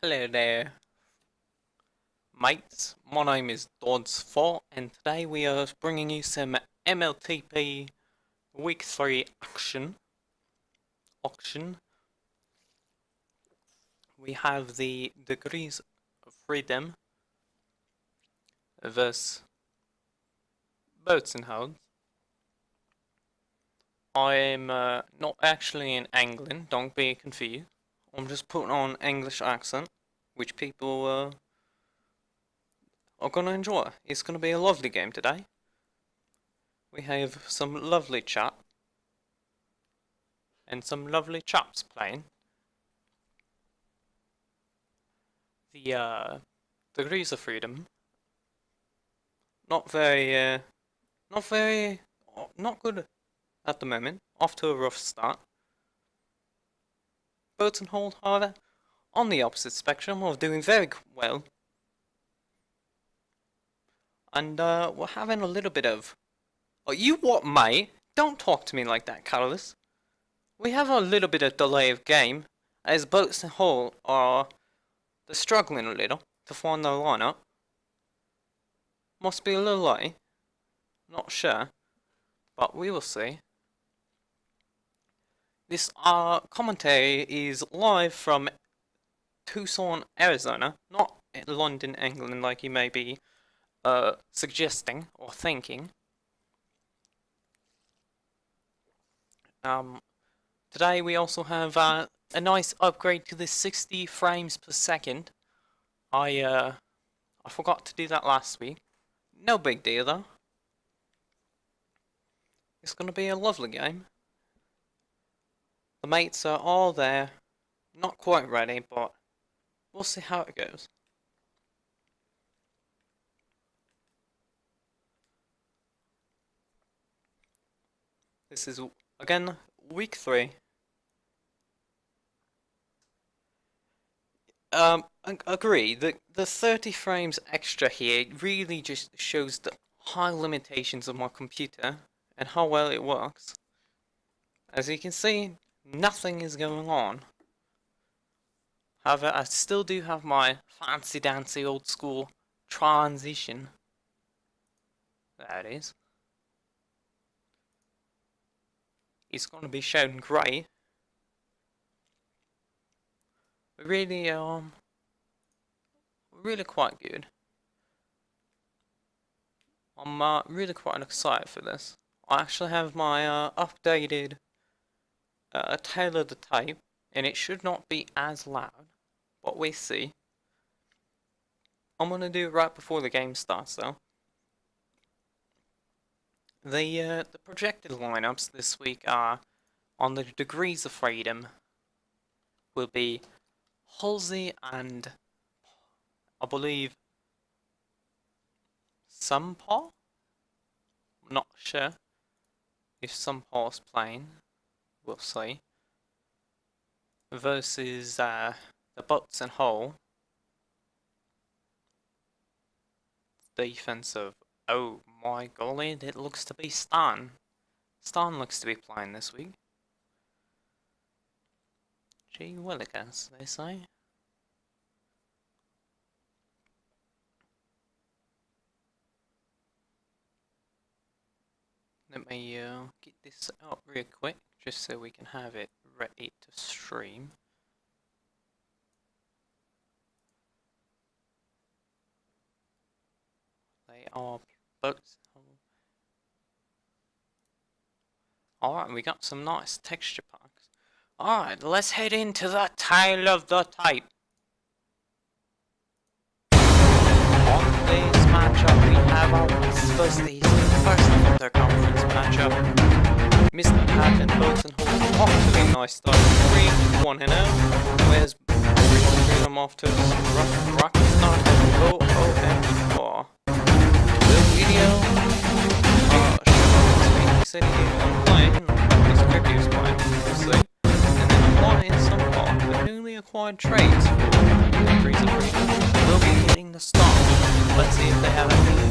Hello there, mates. My name is Dodds4, and today we are bringing you some MLTP Week 3 auction. We have the Degrees of Freedom versus Boats and Hounds. I'm not actually in England, don't be confused. I'm just putting on English accent, which people are gonna enjoy. It's gonna be a lovely game today. We have some lovely chat and some lovely chaps playing. The Degrees of Freedom, not very, not good at the moment. Off to a rough start. Boats and Hold, however, on the opposite spectrum of doing very well. And we're having a little bit of, oh, you what, mate? Don't talk to me like that, Carlos. We have a little bit of delay of game, as Boats and Hold are they're struggling a little to find their lineup. Must be a little late. Not sure, but we will see. This commentary is live from Tucson, Arizona, not London, England, like you may be suggesting or thinking. Today we also have a nice upgrade to the 60 frames per second. I forgot to do that last week. No big deal though. It's gonna be a lovely game. The mates are all there. Not quite ready, but we'll see how it goes. This is, again, week 3. Agree, the 30 frames extra here really just shows the high limitations of my computer and how well it works. As you can see, nothing is going on. However, I still do have my fancy dancy old school transition. There it is. It's gonna be shown great. Really, really quite good. I'm really quite excited for this. I actually have my updated tail of the tape, and it should not be as loud, but we see. I'm gonna do it right before the game starts, though. The projected lineups this week are on the Degrees of Freedom. Will be Halsey and I believe Paul. I'm not sure if Paul's playing. We'll see. Versus the Butts and Hole. Defense of, oh my golly, it looks to be Stan. Stan looks to be playing this week. Gee willikers, they say. Let me get this up real quick, just so we can have it ready to stream. They are both. Alright, we got some nice texture packs. Alright, let's head into the tail of the tape. On this matchup, we have our first of the conference matchup. Mr. Cat and Boats and Hold off to a nice start. 3-1-0. Where's Freedom off to a rocket start at 0-0-4. The video shows City playing, this previous playing, obviously. And then applying some of the newly acquired traits for Degrees of Freedom. Will be hitting the start. Let's see if they have anything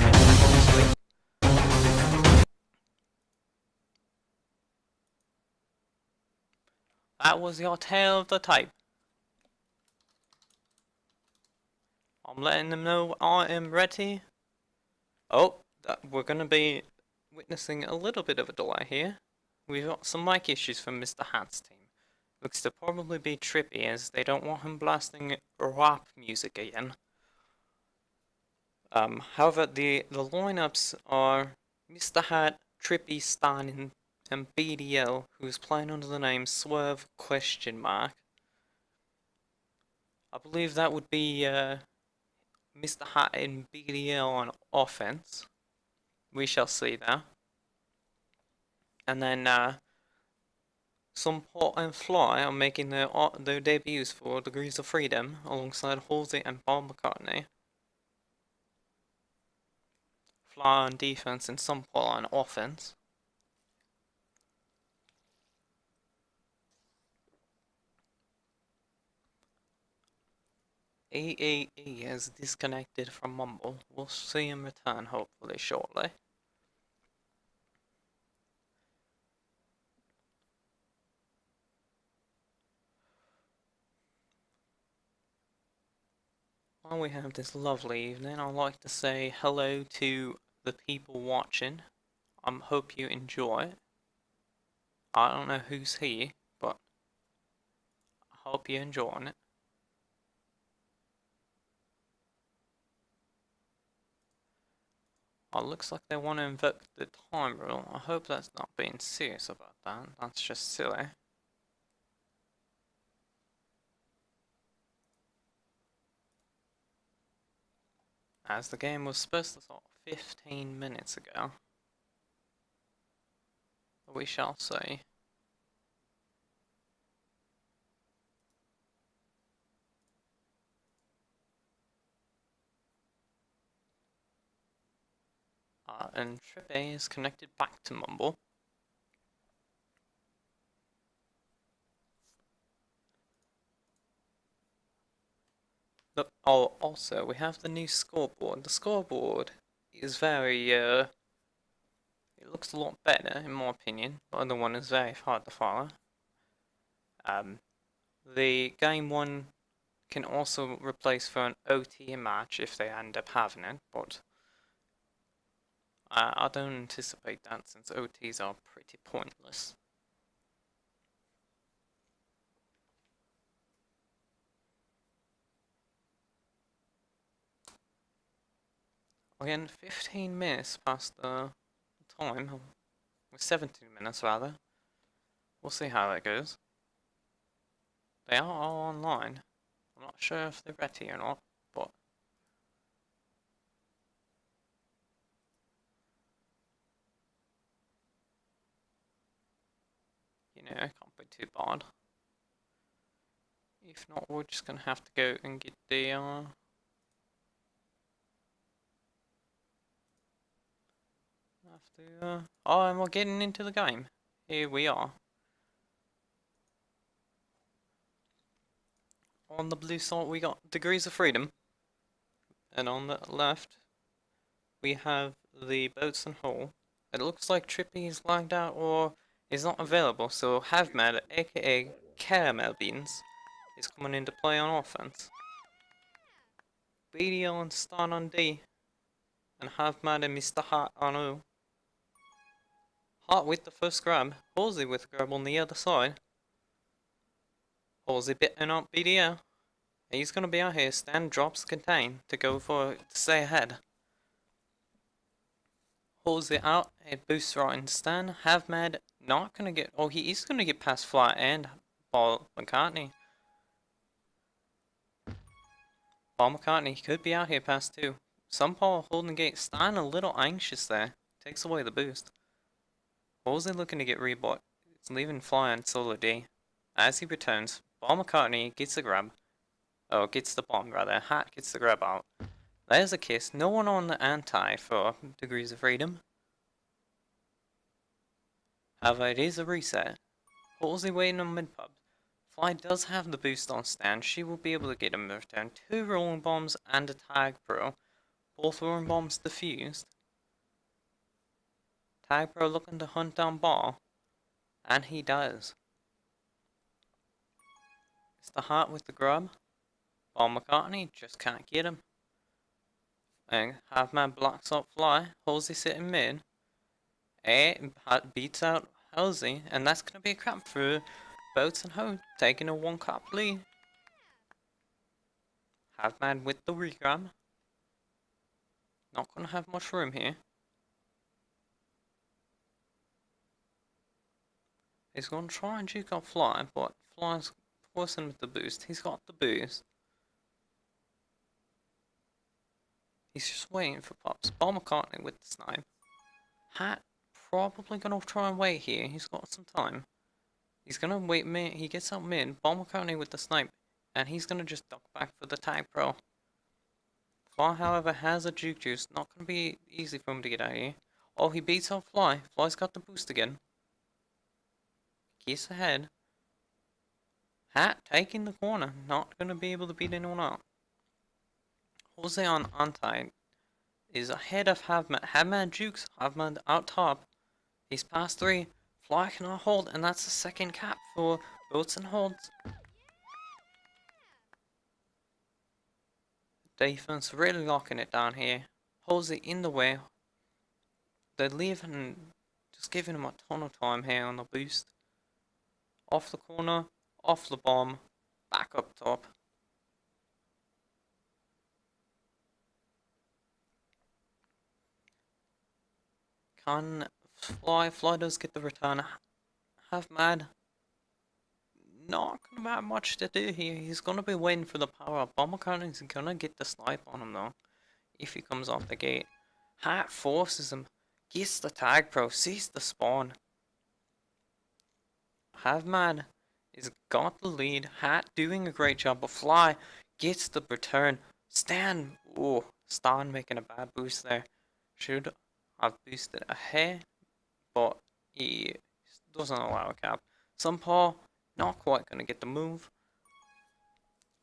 this week. That was your tail of the tape. I'm letting them know I am ready. Oh, we're gonna be witnessing a little bit of a delay here. We've got some mic issues from Mr. Hat's team. Looks to probably be Trippy as they don't want him blasting rap music again. However, the lineups are Mr. Hat, Trippy, Stan, and BDL, who's playing under the name Swerve question mark. I believe that would be Mr. Hat and BDL on offense. We shall see that. And then some Pot and Fly are making their debuts for Degrees of Freedom alongside Halsey and Bob McCartney. Fly on defense and some Pot on offense. AAE has disconnected from Mumble. We'll see him return hopefully shortly. While we have this lovely evening, I'd like to say hello to the people watching. Hope you enjoy. I don't know who's here, but I hope you're enjoying it. Oh, looks like they want to invoke the time rule. I hope that's not being serious about that. That's just silly. As the game was supposed to start 15 minutes ago. But we shall see. And Trip A is connected back to Mumble. Oh, also, we have the new scoreboard. The scoreboard is very, it looks a lot better, in my opinion. The other one is very hard to follow. The game one can also replace for an OT match if they end up having it, but I don't anticipate that since OTs are pretty pointless. Again, 15 minutes past the time, or 17 minutes rather. We'll see how that goes. They are all online. I'm not sure if they're ready or not, but you know, it can't be too bad. If not, we're just gonna have to go and get the oh, and we're getting into the game. Here we are. On the blue side we got Degrees of Freedom. And on the left we have the Boats and Hull. It looks like Trippy is lagged out or is not available, so Havmad, aka Caramel Beans, is coming into play on offense. BDL and Stan on D. And Havmad and Mr. Hart on O. Hart with the first grab. Halsey with the grab on the other side. Halsey bitting up BDL. He's gonna be out here. Stan drops contain to go for to stay ahead. Halsey out. It boosts right in Stan. Havmad not gonna get. Oh, he is gonna get past Fly and Paul McCartney. Paul McCartney could be out here past two. Some Paul holding the gate. Stan a little anxious there. Takes away the boost. Halsey looking to get rebought. It's leaving Fly on solo D. As he returns, Paul McCartney gets the grab. Oh, gets the bomb rather. Hat gets the grab out. There's a kiss. No one on the anti for Degrees of Freedom. However, it is a reset. Halsey waiting on mid pub. Fly does have the boost on Stan. She will be able to get him to return 2 rolling bombs and a tag pro. Both rolling bombs defused. Tag pro looking to hunt down Ball. And he does. It's the Hart with the grub. Paul McCartney just can't get him. And Halfman blocks up Fly. Halsey sitting mid. Beats out Halsey, and that's gonna be a crap for Boats and Ho, taking a 1 cap lead. Halfman with the regrab. Not gonna have much room here. He's gonna try and juke up Fly, but Fly's forcing with the boost. He's got the boost. He's just waiting for pops. Bomb McCartney with the snipe. Hat probably gonna try and wait here. He's got some time. He's gonna wait mid. He gets out mid. Bomb McCartney with the snipe. And he's gonna just duck back for the tag pro. Fly, however, has a juke juice. Not gonna be easy for him to get out here. Oh, he beats out Fly. Fly's got the boost again. Keeps ahead. Hat taking the corner. Not gonna be able to beat anyone out. Jose on anti is ahead of Havman. Havman jukes. Havman out top. He's past 3. Fly cannot hold, and that's the second cap for Boats and Holds. Defense really locking it down here. Jose in the way. They're leaving, just giving him a ton of time here on the boost. Off the corner, off the bomb, back up top. Can Fly does get the return. Have Mad not gonna have much to do here. He's gonna be waiting for the power up. Bomber Cannon is gonna get the snipe on him though, if he comes off the gate. Hat forces him, gets the tag pro, sees the spawn. Have Mad is got the lead. Hat doing a great job, but Fly gets the return. Stan, oh, Stan making a bad boost there. Should have boosted ahead, but he doesn't allow a cap. Paul not quite gonna get the move.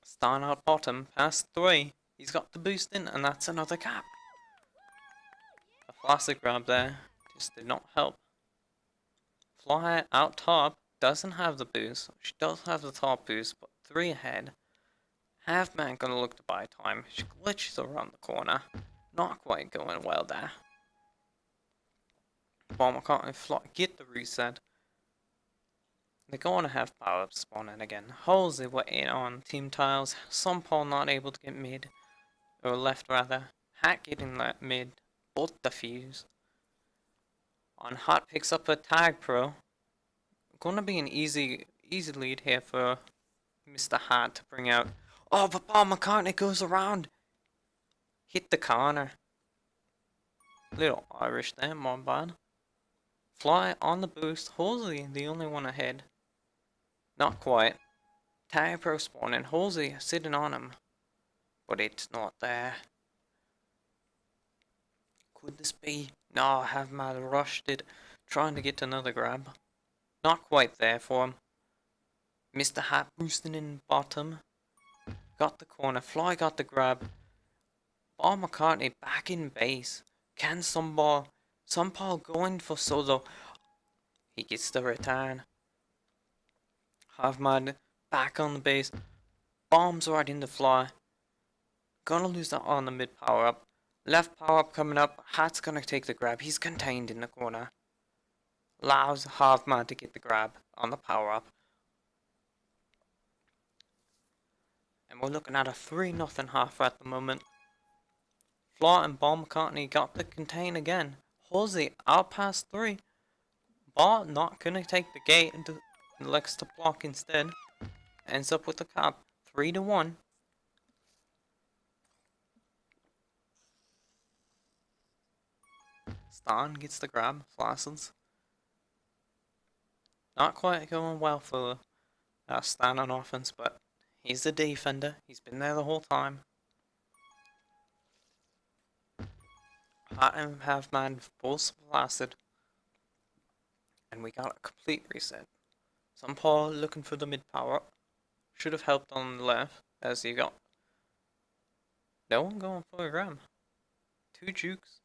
Stan out bottom, past 3. He's got the boost in, and that's another cap. A plastic grab there just did not help. Fly out top doesn't have the boost. She does have the top boost, but 3 ahead. Halfman gonna look to buy time. She glitches around the corner. Not quite going well there. Bomber can't get the reset. They're going to have power up spawning again. Halsey were in on team tiles. Paul not able to get mid. Or left rather. Hat getting that mid. Both defuse. On Hot picks up a tag pro. Gonna be an easy lead here for Mr. Hat to bring out. Oh, but Bob McCartney goes around. Hit the corner. Little Irish there, my bad. Fly on the boost. Halsey the only one ahead. Not quite. Tag pro spawning. Halsey sitting on him. But it's not there. Could this be? No, have Mad rushed it. Trying to get another grab. Not quite there for him. Mr. Hat boosting in bottom. Got the corner. Fly got the grab. Bob McCartney back in base. Can Paul going for solo? He gets the return. Havman back on the base. Bombs right into Fly. Gonna lose that on the mid power up. Left power up coming up. Hat's gonna take the grab. He's contained in the corner. Allows Havman to get the grab on the power up. And we're looking at a 3-0 half at the moment. Flaw and Bomb McCartney got the contain again. Halsey out past 3. Ball not gonna take the gate and elects to block instead. Ends up with the cap. 3-1. Stan gets the grab. Flaccid. Not quite going well for Stan on offense, but he's the defender. He's been there the whole time. Hot and Halfman both Flaccid. And we got a complete reset. Paul looking for the mid power up. Should have helped on the left, as you got no one going for a grab. 2 jukes.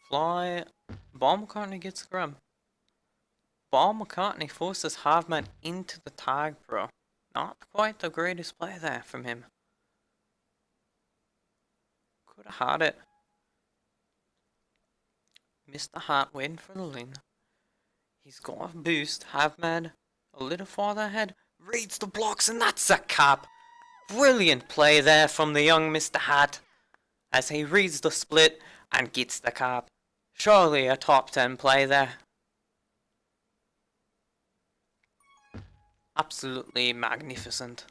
Fly. Bomb McCartney gets the grab. Bomb McCartney forces Halfman into the tag, bro. Not quite the greatest play there from him. could have had it. Mr. Hart waiting for the lane. He's got a boost. Have-man a little farther ahead. Reads the blocks, and that's a cap. Brilliant play there from the young Mr. Hat as he reads the split and gets the cap. Surely a top 10 play there. Absolutely magnificent.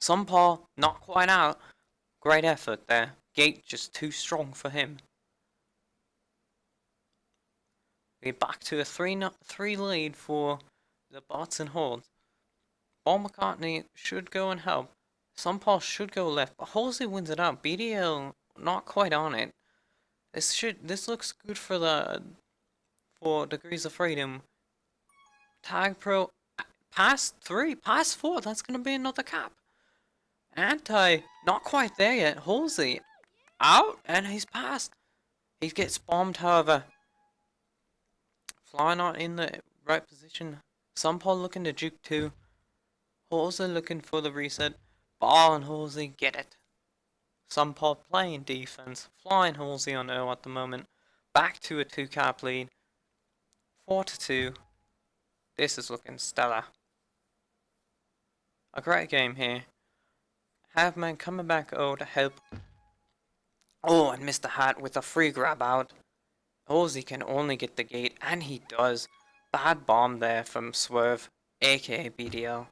Sunpaw not quite out. Great effort there. Gate just too strong for him. We're back to a 3 lead for the bots and holds. Paul McCartney should go and help. Sunpaw should go left, but Halsey wins it out. BDL not quite on it. This looks good for Degrees of Freedom. Tag Pro past 3, past 4. That's gonna be another cap. Anti not quite there yet. Halsey out and he's passed. He gets bombed, however. Fly not in the right position. Sunpaw looking to juke too. Halsey looking for the reset. Ball and Halsey get it. Sunpaw playing defense. Flying Halsey on O at the moment. Back to a 2 cap lead. 4-2. This is looking stellar. A great game here. Have-man coming back O to help. Oh, and Mr. Hat with a free grab out. Halsey can only get the gate, and he does. Bad bomb there from Swerve, aka BDL.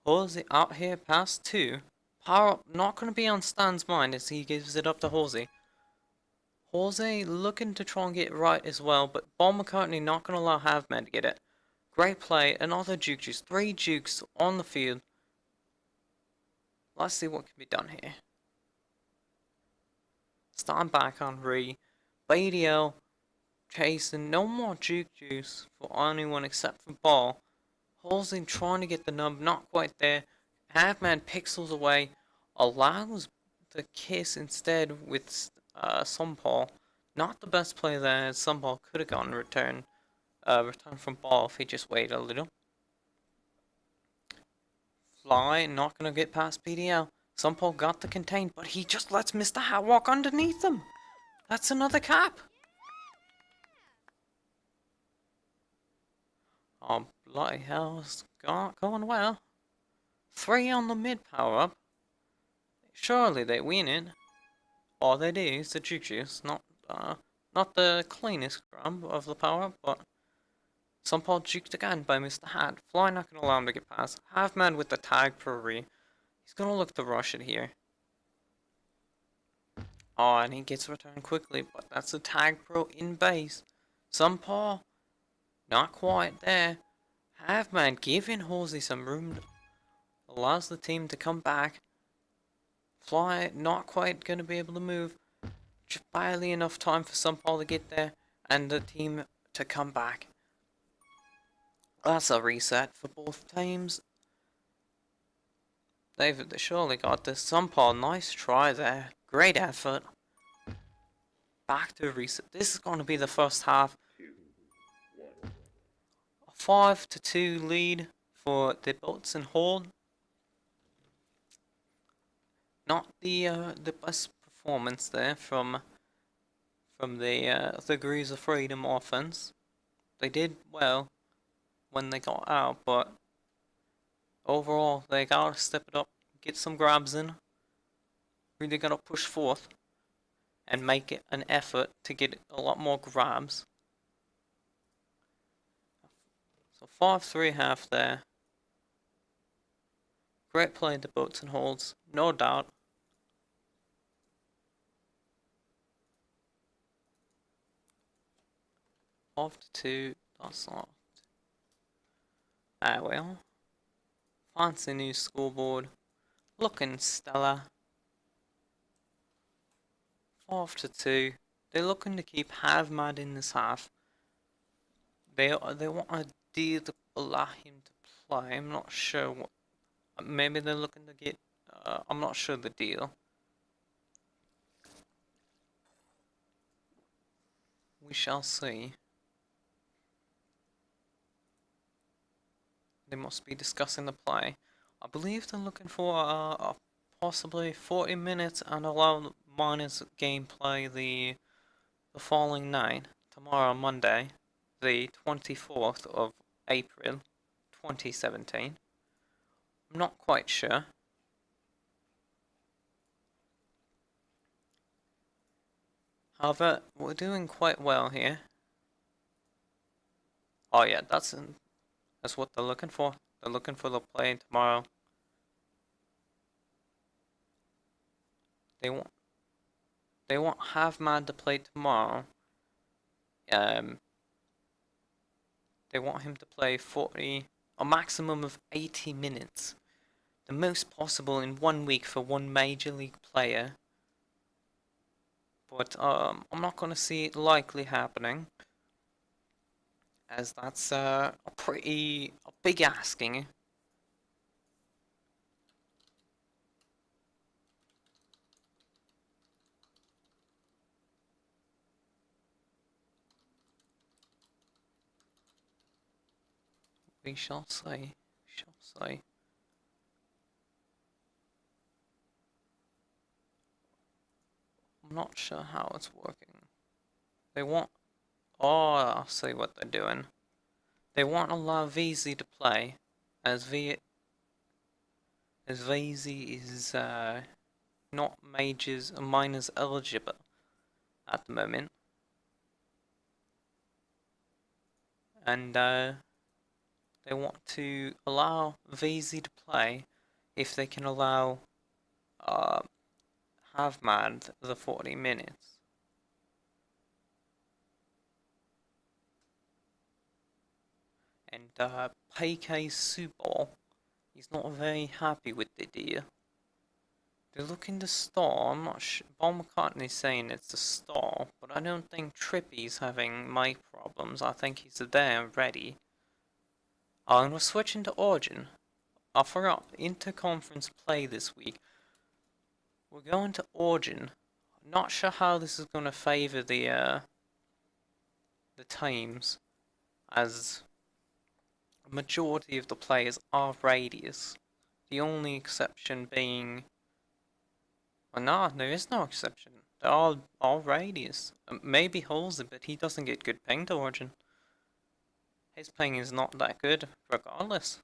Halsey out here past 2. Power up not going to be on Stan's mind as he gives it up to Halsey. Halsey looking to try and get it right as well, but Paul McCartney not going to allow Have-man to get it. Great play, another juke juice. 3 jukes on the field. Let's see what can be done here. Stand back on Ree. BDL chasing. No more juke juice for anyone except for Ball. Halsey trying to get the nub, not quite there. Have-man pixels away, allows the kiss instead with Sunpaw. Not the best play there, as Sunpaw could have gotten return from Ball if he just waited a little. Fly, not gonna get past PDL. Sunpaw got the contain, but he just lets Mr. Hat walk underneath him. That's another cap. Oh, bloody hell, it's going well. 3 on the mid power up. Surely they win it. All they do is the juke juice, not the cleanest grab of the power up, but Sunpaw juked again by Mr. Hat. Fly not gonna allow him to get past. Have-man with the tag per re. He's gonna look to rush it here. Oh, and he gets returned quickly, but that's a tag pro in base. Sunpaw not quite there. Have-man giving Halsey some room. Allows the team to come back. Fly not quite going to be able to move. Just barely enough time for Sunpaw to get there. And the team to come back. That's a reset for both teams. They surely got this. Sunpaw, nice try there. Great effort. Back to reset. This is going to be the first half. A 5-2 lead for the boats and hold. Not the best performance there from the Degrees of Freedom offense. They did well when they got out, but overall they gotta step it up, get some grabs in. Really gotta push forth and make it an effort to get a lot more grabs. So 5-3 half there. Great play in the boats and holds, no doubt. Off to 2, that's not. Ah well. Fancy new scoreboard. Looking stellar. 5-2. They're looking to keep Have-man in this half. They want a deal to allow him to play. I'm not sure what. Maybe they're looking to get. I'm not sure the deal. We shall see. They must be discussing the play. I believe they're looking for a possibly 40 minutes and allow minus gameplay the following night, tomorrow Monday, the 24th of April 2017. I'm not quite sure. However, we're doing quite well here. Oh yeah, that's what they're looking for. They're looking for the play tomorrow. They want Half Man to play tomorrow. They want him to play a maximum of 80 minutes. The most possible in 1 week for one major league player. But I'm not gonna see it likely happening, as that's a big asking. We shall see. I'm not sure how it's working. They want. Oh, I'll see what they're doing. They want to allow VZ to play, as VZ is not majors or minors eligible at the moment, and they want to allow VZ to play if they can allow Havmad the 40 minutes. And PK Subal, he's not very happy with the deal. They're looking to stall. I'm not sure. Paul McCartney's saying it's a stall, but I don't think Trippy's having mic problems. I think he's there and ready. Oh, and we're switching to Origin. I forgot. Interconference play this week. We're going to Origin. Not sure how this is going to favor the teams, as a majority of the players are Radius. The only exception being... Oh, no, there is no exception. They're all Radius. Maybe Halsey, but he doesn't get good ping to Origin. His ping is not that good, regardless.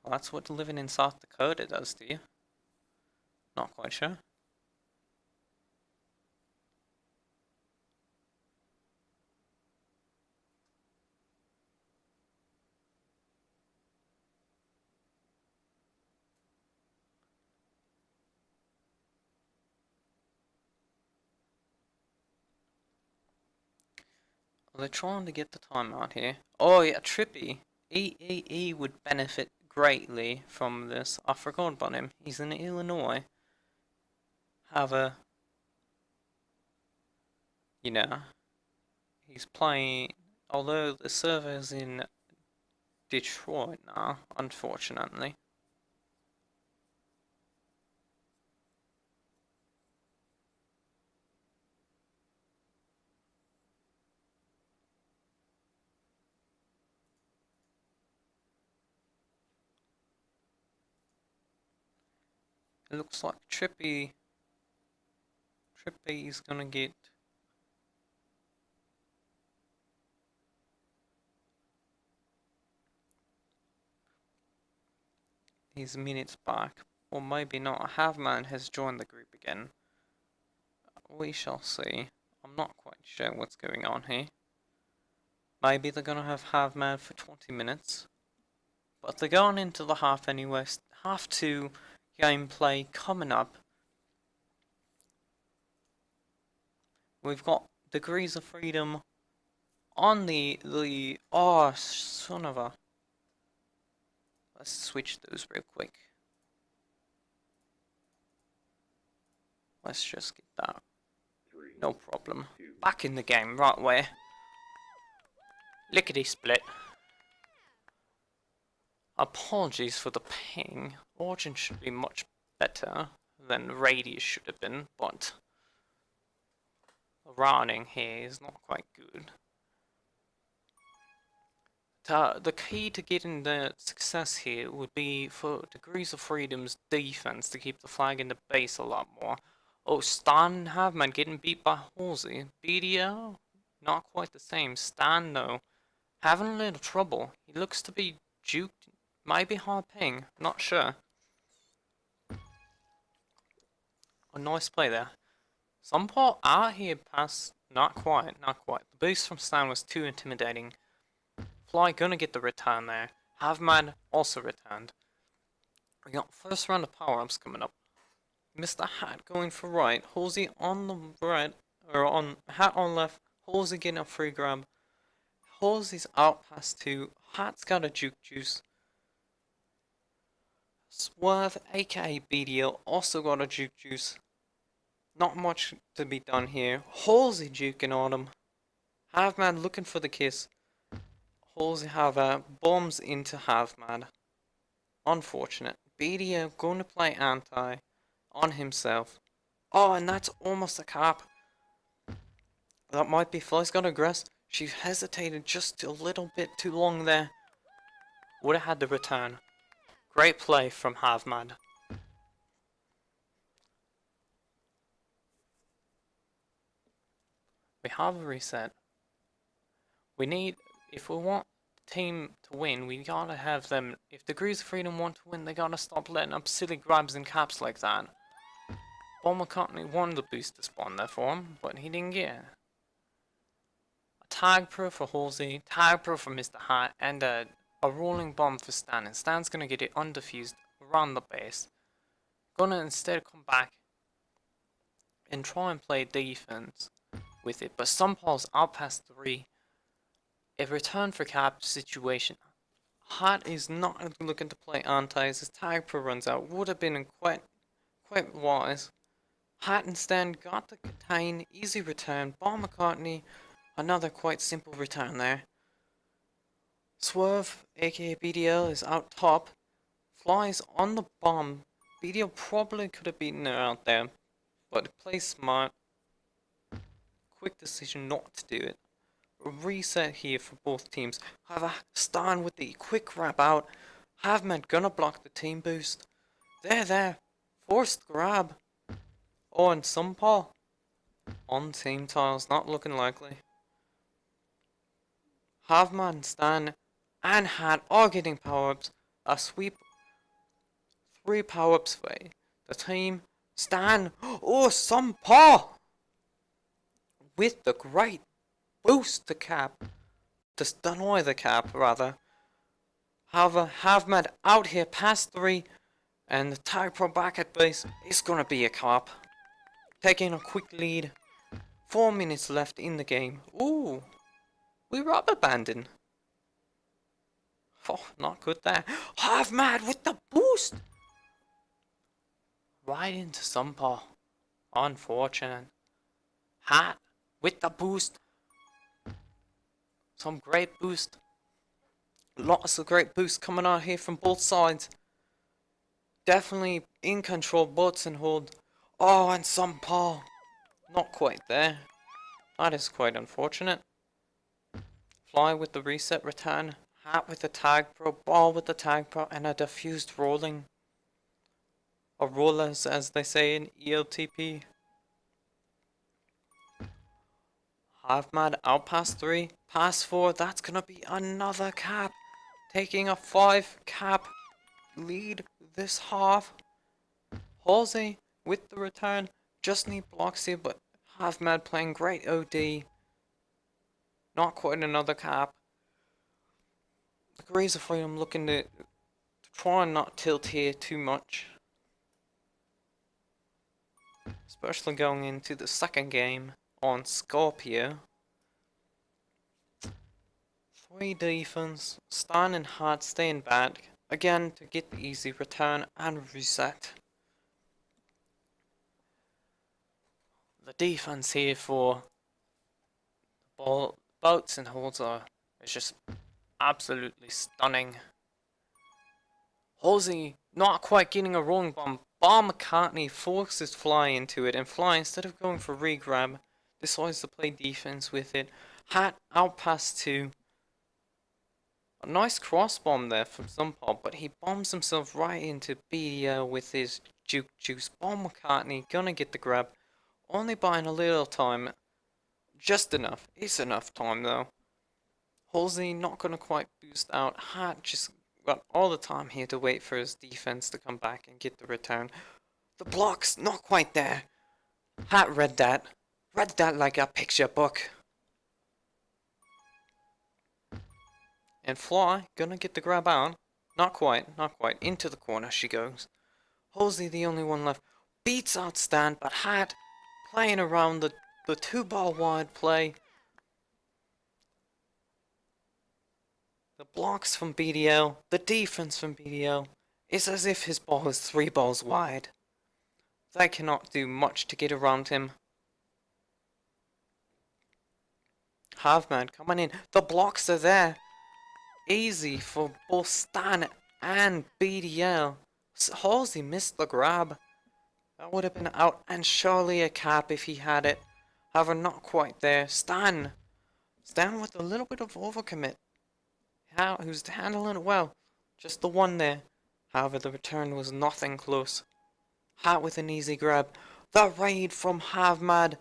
Well, that's what living in South Dakota does to you. Not quite sure. Well, they're trying to get the time out here. Oh yeah, Trippy. He would benefit greatly from this. I forgot about him. He's in Illinois. However, you know, he's playing, although the server's in Detroit now, unfortunately. It looks like Trippy's gonna get his minutes back, or maybe not. Havman has joined the group again. We shall see. I'm not quite sure what's going on here. Maybe they're gonna have Havman for 20 minutes, but they're going into the half anyway. Half 2 gameplay coming up. We've got Degrees of Freedom on the oh, son of a... Let's switch those real quick. Let's just get that. No problem. Back in the game right away. Lickety split. Apologies for the ping. Origin should be much better than Radius should have been, but the routing here is not quite good. The key to getting the success here would be for Degrees of Freedom's defense to keep the flag in the base a lot more. Oh, Stan and Havman getting beat by Halsey. BDO? Not quite the same. Stan, though, having a little trouble. He looks to be juked. Might be hard ping. Not sure. A nice play there. Some part out here past. Not quite, not quite. The boost from Stan was too intimidating. Fly gonna get the return there. Havman also returned. We got first round of power-ups coming up. Mr. Hat going for right. Halsey on the right. Or on Hat on left. Halsey getting a free grab. Halsey's out past 2. Hat's got a juke juice. Swerve, aka BDL, also got a juke juice. Not much to be done here. Halsey juking on him. Havman looking for the kiss. Halsey have bombs into Havman. Unfortunate. BDL going to play anti on himself. Oh, and that's almost a cap. That might be Fly's got aggress. She hesitated just a little bit too long there. Would have had the return. Great play from Havman. We have a reset. We need, if we want the team to win, we gotta have them, if Degrees of Freedom want to win, they gotta stop letting up silly grabs and caps like that. Paul McCartney wanted the boost to spawn there for him, but he didn't get it. A tag pro for Halsey, tag pro for Mr. Hat, and a rolling bomb for Stan, and Stan's gonna get it undefused around the base. Gonna instead come back and try and play defense with it, but some Paul's out past 3. A return for cap situation. Hat is not looking to play antis. His tag pro runs out. Would have been quite wise. Hat and Stan got the contain. Easy return. Bomb McCartney. Another quite simple return there. Swerve, aka BDL, is out top. Flies on the bomb. BDL probably could have beaten her out there, but plays smart. Quick decision not to do it. A reset here for both teams. Have a Stan with the quick wrap out. Havman gonna block the team boost. There. Forced grab. Oh, and some Paul on team tiles, not looking likely. Havman, Stan, and Hat are getting power-ups. A sweep. 3 power-ups for the team. Stan. Oh, some Paul with the great boost to cap. To deny the cap, rather. However, Havman out here past 3. And the tag pro back at base. It's gonna be a cap. Taking a quick lead. 4 minutes left in the game. Ooh. We rubber banding. Oh, not good there. Havman with the boost. Right into Sunpaw. Unfortunate. Hat with the boost. Some great boost. Lots of great boosts coming out here from both sides. Definitely in control, butts and hold. Oh, and some Paul. Not quite there. That is quite unfortunate. Fly with the reset return. Hat with the tag pro. Ball with the tag pro. And a diffused rolling. Or rollers, as they say in ELTP. Havman out past 3. Past 4. That's gonna be another cap. Taking a 5 cap lead this half. Halsey with the return. Just need blocks here, but Havman playing great OD. Not quite another cap. Degrees of Freedom looking to try and not tilt here too much. Especially going into the second game on Scorpio. 3 defense. Stan and Hart staying back. Again to get the easy return and reset. The defense here for the boats and holds is just absolutely stunning. Halsey not quite getting a rolling bomb. Bomb McCartney forces Fly into it, and Fly, instead of going for regrab, decides to play defense with it. Hat out past 2. A nice cross bomb there from Sunpop, but he bombs himself right into BDL with his juke juice. Paul McCartney gonna get the grab, only buying a little time. Just enough. It's enough time though. Halsey not gonna quite boost out. Hat just got all the time here to wait for his defense to come back and get the return. The block's not quite there. Hat read that. Read that like a picture book. And Fly gonna get the grab out. Not quite, not quite. Into the corner she goes. Halsey the only one left. Beats out Stan, but Hat playing around the 2-ball wide play. The blocks from BDL, the defense from BDL, is as if his ball is 3 balls wide. They cannot do much to get around him. Halfman coming in. The blocks are there. Easy for both Stan and BDL. Halsey missed the grab. That would have been out and surely a cap if he had it. However, not quite there. Stan with a little bit of overcommit. Who's handling it well. Just the one there. However, the return was nothing close. Hat with an easy grab. The raid from Havmad.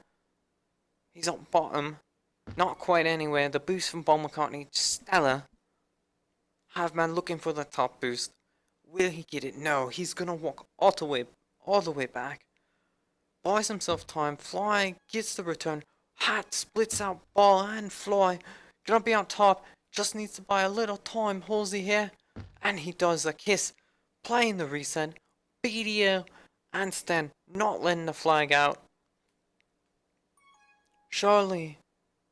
He's up bottom. Not quite anywhere. The boost from Paul McCartney. Stellar. Havman looking for the top boost. Will he get it? No. He's gonna walk all the way back. Buys himself time. Fly gets the return. Hat splits out ball and Fly. Gonna be on top. Just needs to buy a little time. Halsey here. And he does a kiss. Playing the reset. BDL and Stan not letting the flag out. Surely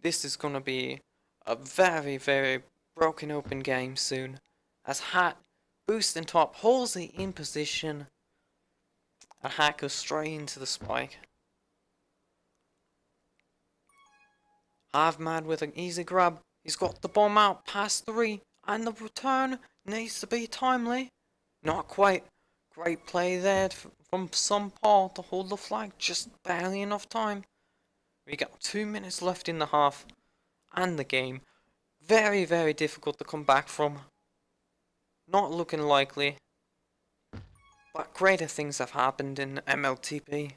this is gonna be a very, very broken open game soon. As Hat boosts in top. Halsey in position. A Hat goes straight into the spike. Havmad with an easy grab. He's got the bomb out past 3. And the return needs to be timely. Not quite. Great play there from Paul to hold the flag. Just barely enough time. We got 2 minutes left in the half. And the game. Very, very difficult to come back from. Not looking likely. But greater things have happened in MLTP.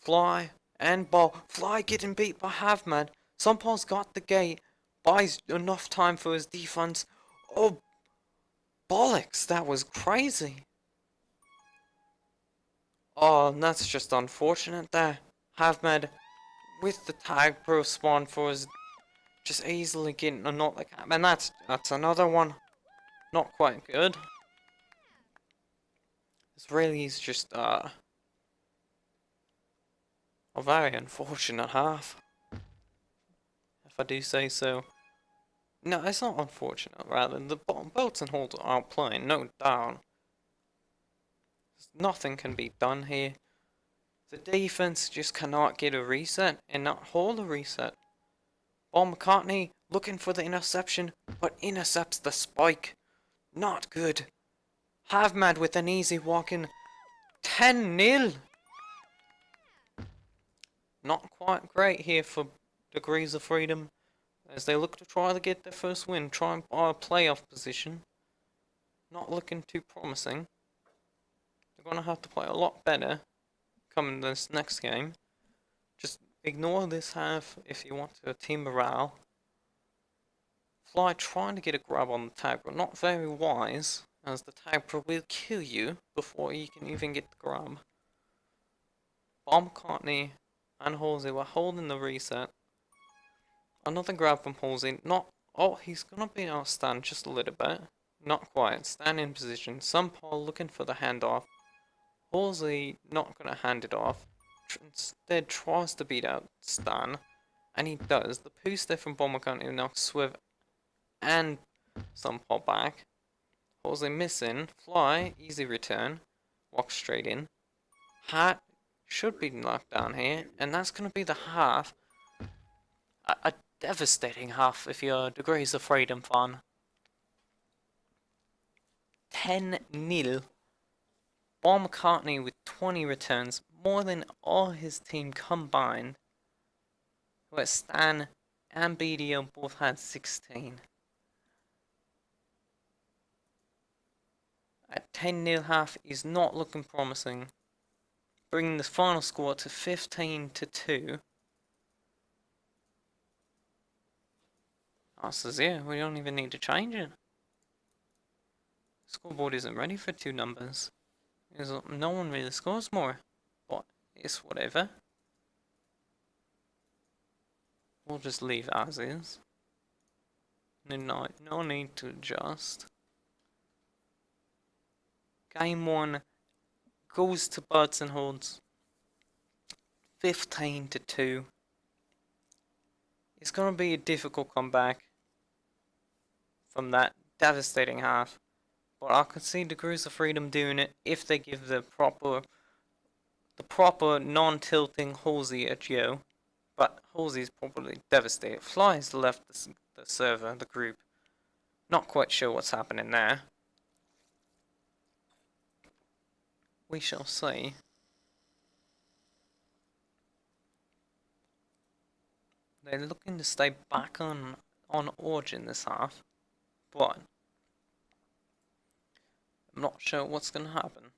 Fly and ball. Fly getting beat by Havmad. Paul's got the gate. Buys enough time for his defense. Oh, bollocks. That was crazy. Oh, that's just unfortunate there. Havmad with the tag pro spawn for his just easily getting a knot like that. And that's another one. Not quite good. This really is just a very unfortunate half, if I do say so. No, it's not unfortunate, rather. The Bolts and Holt are outplaying, no doubt. Nothing can be done here. The defense just cannot get a reset and not hold a reset. Paul McCartney looking for the interception, but intercepts the spike. Not good. Havmad with an easy walk-in. 10-0. Not quite great here for Degrees of Freedom, as they look to try to get their first win, try and buy a playoff position. Not looking too promising. They're going to have to play a lot better coming this next game. Just ignore this half if you want to team morale. Fly trying to get a grab on the tag, but not very wise, as the tag pro will kill you before you can even get the grab. Paul McCartney and Halsey were holding the reset. Another grab from Halsey. Oh, he's gonna be out Stan just a little bit. Not quite. Stan in position. Paul looking for the handoff. Halsey not gonna hand it off. Instead tries to beat out Stan. And he does. The boost there from Paul McCartney knocks Swift and Paul back. Halsey missing. Fly. Easy return. Walks straight in. Hat should be knocked down here. And that's gonna be the half. A devastating half if you're Degrees of Freedom fan. 10-0. Paul McCartney with 20 returns, more than all his team combined. Where Stan and BDO both had 16. 10-0 half is not looking promising, bringing the final score to 15-2. Oh, says yeah, we don't even need to change it. Scoreboard isn't ready for two numbers. No one really scores more, but it's whatever. We'll just leave as is. No need to adjust. Game 1 goes to Birds and Holds. 15-2. It's gonna be a difficult comeback from that devastating half, but I could see Degrees of Freedom doing it if they give the proper non-tilting Halsey a go. But Halsey's probably devastated. Fly has left the server, the group. Not quite sure what's happening there. We shall see. They're looking to stay back on Origin this half, but I'm not sure what's going to happen.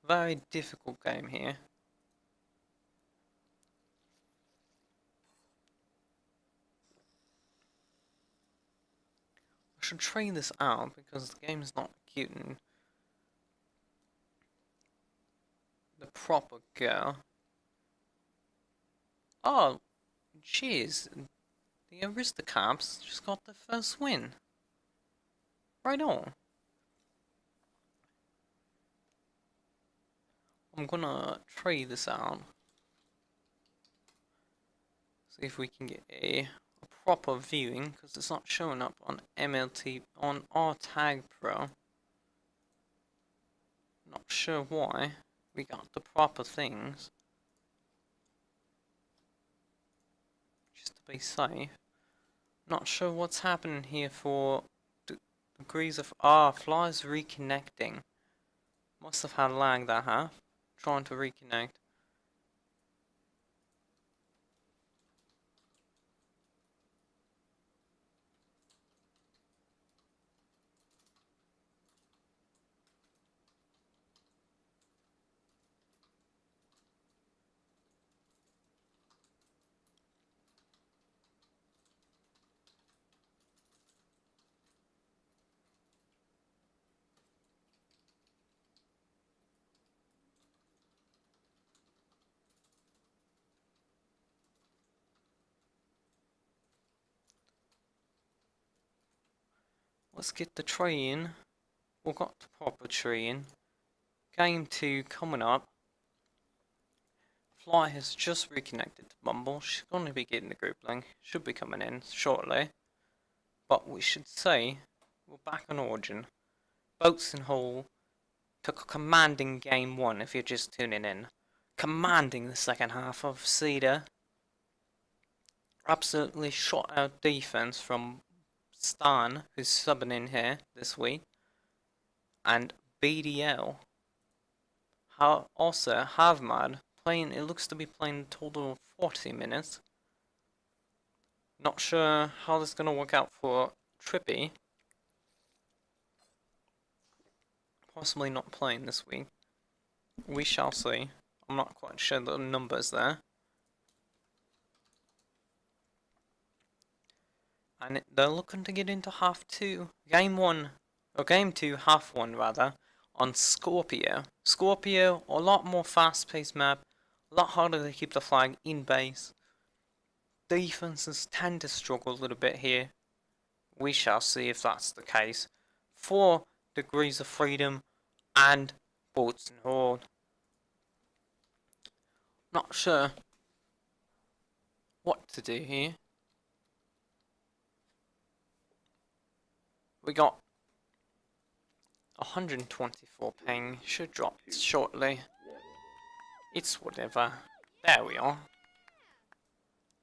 Very difficult game here. I should train this out because the game is not getting the proper go. Oh, jeez. The Aristocaps just got the first win. Right on. I'm gonna try this out. See if we can get a proper viewing, because it's not showing up on MLTP, on our Tag Pro. Not sure why. We got the proper things. Just to be safe. Not sure what's happening here for degrees of... Fly's reconnecting. Must have had lag that half. Trying to reconnect. Let's get the tree in. We've got the proper tree in. Game 2 coming up. Fly has just reconnected to Bumble. She's going to be getting the group link. Should be coming in shortly. But we should say we're back on Origin. Boats and Hall took a commanding game 1 if you're just tuning in. Commanding the second half of Cedar. Absolutely shot out defense from Stan, who's subbing in here this week, and BDL. Also, Havmad playing, it looks to be playing a total of 40 minutes. Not sure how this is going to work out for Trippy. Possibly not playing this week. We shall see. I'm not quite sure the numbers there. And they're looking to get into half 2. Game 1, or game 2, half 1 rather, on Scorpio. Scorpio, a lot more fast-paced map, a lot harder to keep the flag in base. Defenses tend to struggle a little bit here. We shall see if that's the case. 4 degrees of freedom and Boats and Horde. Not sure what to do here. We got 124 ping, should drop shortly. It's whatever. There we are.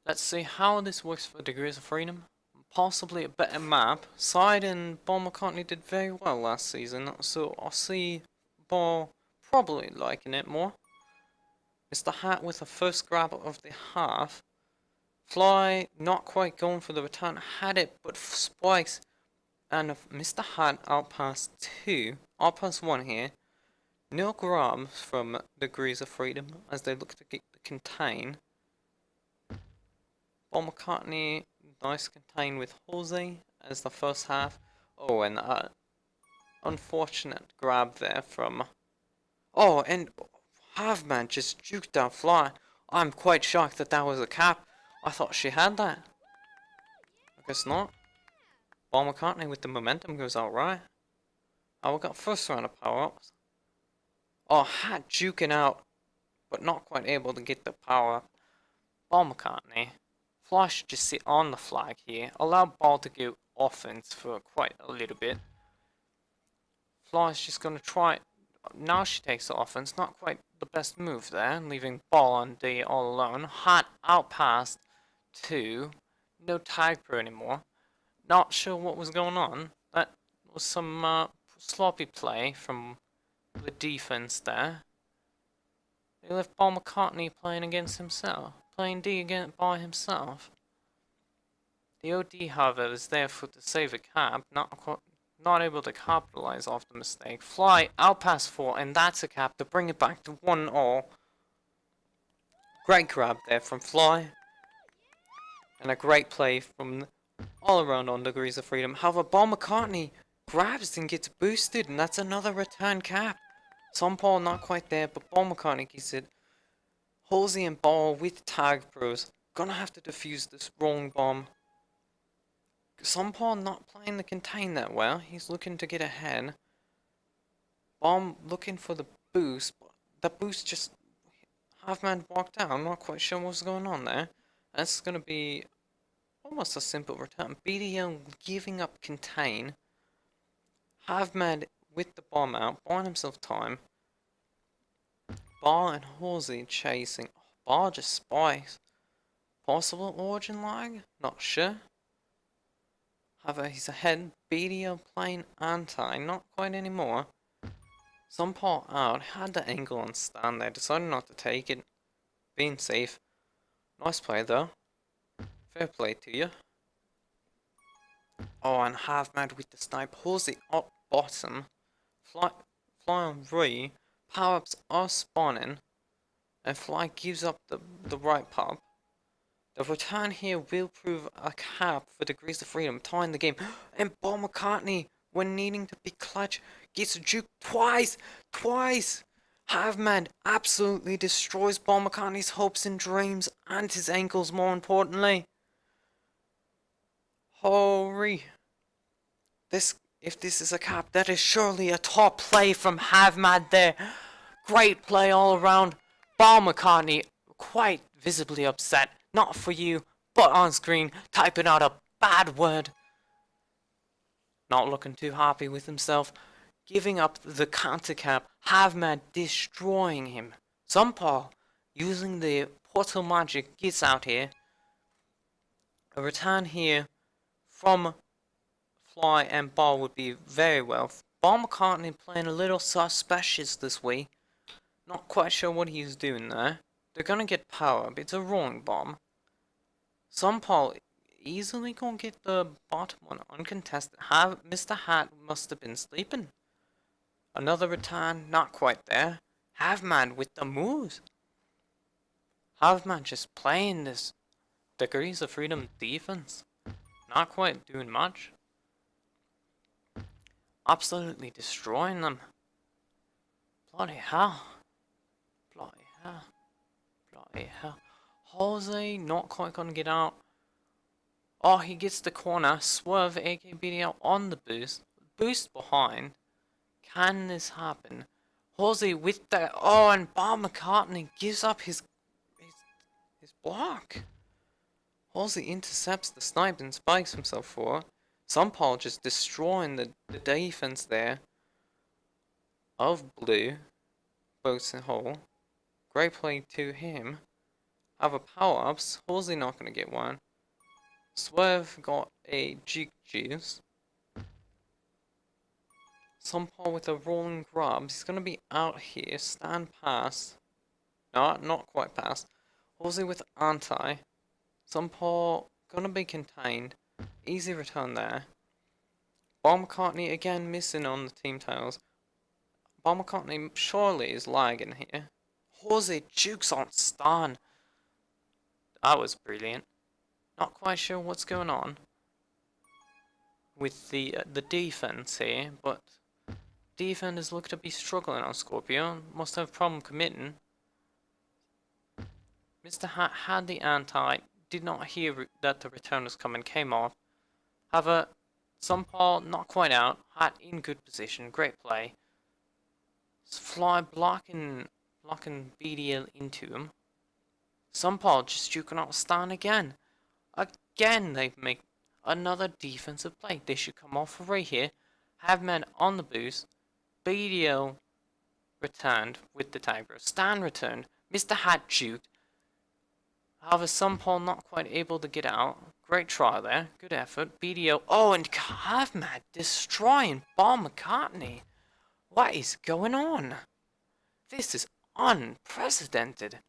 Let's see how this works for Degrees of Freedom. Possibly a better map. Side and Bomb McCartney did very well last season, so I'll see Ball probably liking it more. It's the hat with the first grab of the half. Fly not quite going for the return, had it, but Spikes And if Mr. Hat outpassed 2, outpassed 1 here. No grabs from Degrees of Freedom as they look to get the contain. Paul McCartney, nice contain with Halsey as the first half. Oh, and unfortunate grab there from... Oh, and Halfman just juked that fly. I'm quite shocked that that was a cap. I thought she had that. I guess not. Paul McCartney with the momentum goes out right. Oh, we got first round of power-ups. Oh, Hat juking out, but not quite able to get the power-up. Paul McCartney. Fly should just sit on the flag here. Allow Ball to go offense for quite a little bit. Fly's just going to try... Now she takes the offense. Not quite the best move there. Leaving Ball on D all alone. Hat outpassed 2. No tag pro anymore. Not sure what was going on. That was some sloppy play from the defense there. They left Paul McCartney playing against himself. Playing D again by himself. The OD, however, is there for to save a cap, not able to capitalize off the mistake. Fly outpass 4, and that's a cap to bring it back to 1-all. Great grab there from Fly, and a great play from all around on Degrees of Freedom. However, Paul McCartney grabs and gets boosted, and that's another return cap. Some Paul not quite there, but Paul McCartney gets it. Halsey and Ball with tag pros gonna have to defuse this rolling bomb. Some Paul not playing the contain that well. He's looking to get ahead. Bomb looking for the boost, but the boost just Halfman walked out. I'm not quite sure what's going on there. That's gonna be almost a simple return. BDL giving up contain. Halfman with the bomb out, buying himself time. Ball and Halsey chasing. Ball just spies. Possible origin lag? Not sure. However, he's ahead. BDL playing anti, not quite anymore. Some Paul out, had the angle on stand there, decided not to take it. Being safe. Nice play though. Fair play to you. Oh, and Halfman with the snipe. Halsey up bottom. Fly on Rui. Power-ups are spawning. And Fly gives up the right pop. The return here will prove a cap for Degrees of Freedom, tying the game. And Paul McCartney, when needing to be clutch, gets juked twice! Twice! Halfman absolutely destroys Paul McCartney's hopes and dreams, and his ankles more importantly. Holy. If this is a cap, that is surely a top play from Halfman there. Great play all around. Paul McCartney quite visibly upset. Not for you, but on screen, typing out a bad word. Not looking too happy with himself. Giving up the counter cap. Halfman destroying him. Some Paul using the portal magic gets out here. A return here from Fly and Ball would be very well. Paul McCartney playing a little suspicious this week. Not quite sure what he's doing there. They're gonna get power, but it's a rolling bomb. Some Paul easily gonna get the bottom one uncontested. Mr. Hat must have been sleeping. Another return, not quite there. Halfman with the moves. Halfman just playing this Degrees of Freedom defense. Not quite doing much. Absolutely destroying them. Bloody hell. Bloody hell. Bloody hell. Halsey not quite gonna get out. Oh, he gets the corner. Swerve AKBDL on the boost. Boost behind. Can this happen? Halsey with the... Oh, and Paul McCartney gives up his block. Halsey intercepts the snipe and spikes himself for. Some Paul just destroying the defense there of Blue. Boats and Hole. Great play to him. Have a power-ups. Halsey not gonna get one. Swerve got a juke juice. Some Paul with a rolling grabs. He's gonna be out here. Stand past. No, not quite past. Halsey with anti. Some Paul gonna be contained. Easy return there. Paul McCartney again missing on the team titles. Paul McCartney surely is lagging here. Jose jukes on Stan. That was brilliant. Not quite sure what's going on with the defense here, but defenders look to be struggling on Scorpio. Must have a problem committing. Mr. Hat had the anti, did not hear that the return was coming, came off. However, Paul not quite out. Hat in good position, great play. Fly blocking BDL into him. Paul just juking out Stan again. Again, they make another defensive play. They should come off right here. Have men on the boost. BDL returned with the Tiger. Stan returned. Mr. Hat juked. However, Paul not quite able to get out. Great try there. Good effort. BDL. Oh, and Havmad destroying Paul McCartney. What is going on? This is unprecedented.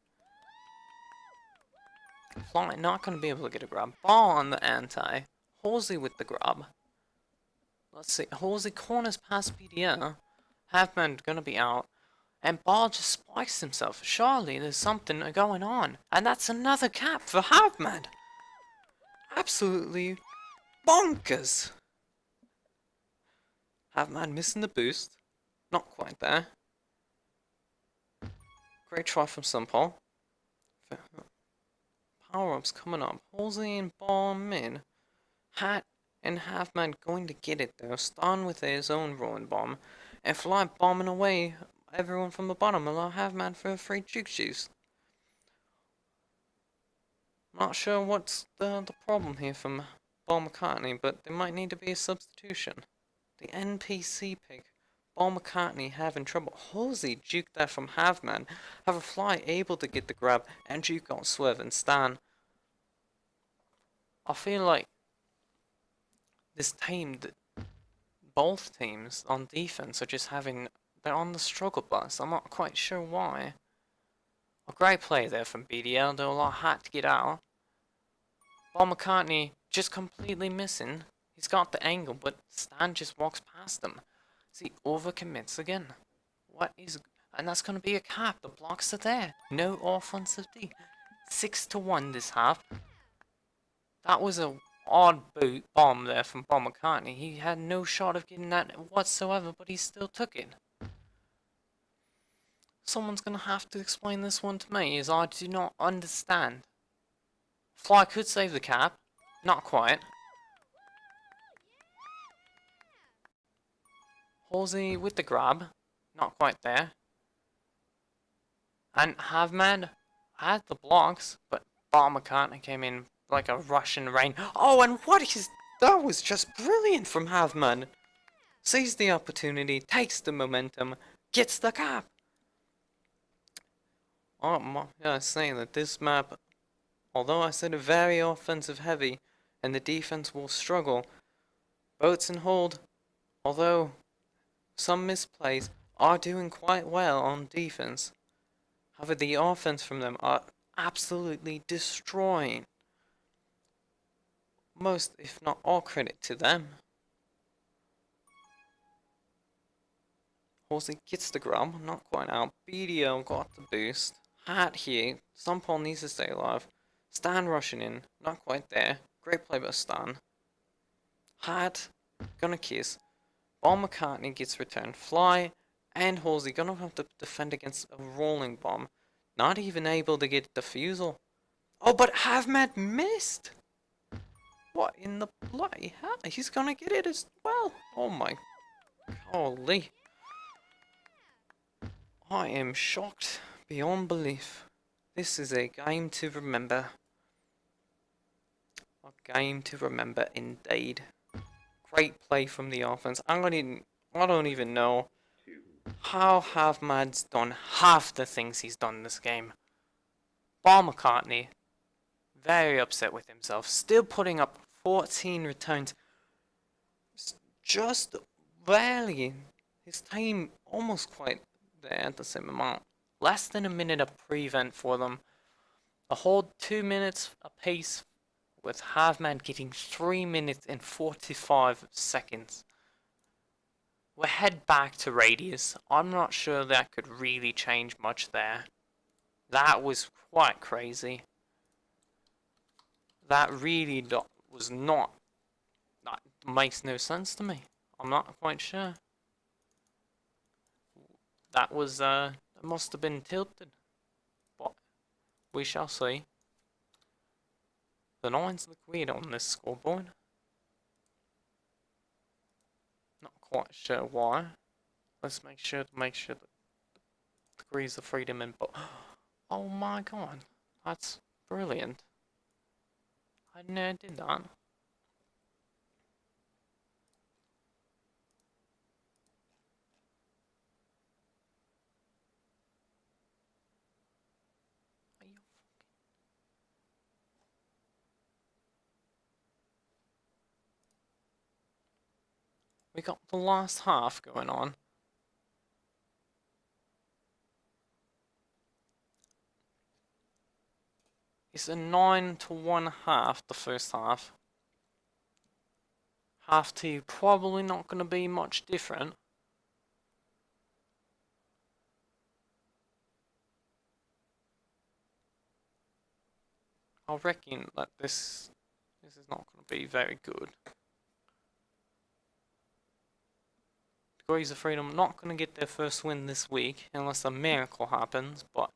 Fly not going to be able to get a grab. Ball on the anti. Halsey with the grab. Let's see. Halsey corners past BDL. Havman going to be out. And Ball just spikes himself. Surely there's something going on. And that's another cap for Havman. Absolutely bonkers. Havman missing the boost. Not quite there. Great try from Paul. Power-ups coming up. Halsey and Bomb in. Hat and Halfman going to get it though. Stan with his own rolling bomb. And Fly bombing away everyone from the bottom. Allow Halfman for a free juke juice. Not sure what's the problem here from Paul McCartney, but there might need to be a substitution. The NPC pick. Paul McCartney having trouble. Halsey juked that from Havman. Have a Fly able to get the grab and juke on Swerve and Stan. I feel like this team, both teams on defense are just they're on the struggle bus. I'm not quite sure why. A great play there from BDL, though a lot had to get out. Paul McCartney just completely missing. He's got the angle, but Stan just walks past him. See, overcommits again. And that's going to be a cap. The blocks are there. No offensive D. 6-1 this half. That was a odd bomb there from Paul McCartney. He had no shot of getting that whatsoever, but he still took it. Someone's going to have to explain this one to me, as I do not understand. Fly could save the cap. Not quite. Halsey with the grab. Not quite there. And Havman had the blocks, but Paul McCartney came in like a Russian rain. Oh, and that was just brilliant from Havman. Sees the opportunity, takes the momentum, gets the cap. Yeah, saying that this map, although I said very offensive heavy, and the defense will struggle, Boats and Hold, although some misplays, are doing quite well on defense. However, the offense from them are absolutely destroying. Most, if not all, credit to them. Halsey gets the grab, not quite out. BDL got the boost. Hat here. Paul needs to stay alive. Stan rushing in, not quite there. Great play by Stan. Hat gonna kiss. Paul McCartney gets returned. Fly and Halsey gonna have to defend against a rolling bomb. Not even able to get defusal. Oh, but Havmad missed! What in the bloody hell? He's gonna get it as well. Oh my. Holy. I am shocked beyond belief. This is a game to remember. A game to remember indeed. Great play from the offense. I don't even know how Havmad's done half the things he's done in this game. Paul McCartney, very upset with himself. Still putting up 14 returns. Just barely. His team almost quite there at the same amount. Less than a minute of prevent for them. A whole 2 minutes apiece, with Havman getting 3 minutes and 45 seconds. we'll head back to Radius. I'm not sure that could really change much there. That was quite crazy. That really was not... That makes no sense to me. I'm not quite sure. That was, it must have been tilted. But we shall see. The 9's look weird on this scoreboard. Not quite sure why. Let's make sure the degrees of freedom in. Oh my god, that's brilliant. I never did that. We got the last half going on. It's a 9 to 1 half, the first half. Half 2 probably not going to be much different. I reckon that this is not going to be very good. Degrees of Freedom not going to get their first win this week unless a miracle happens, but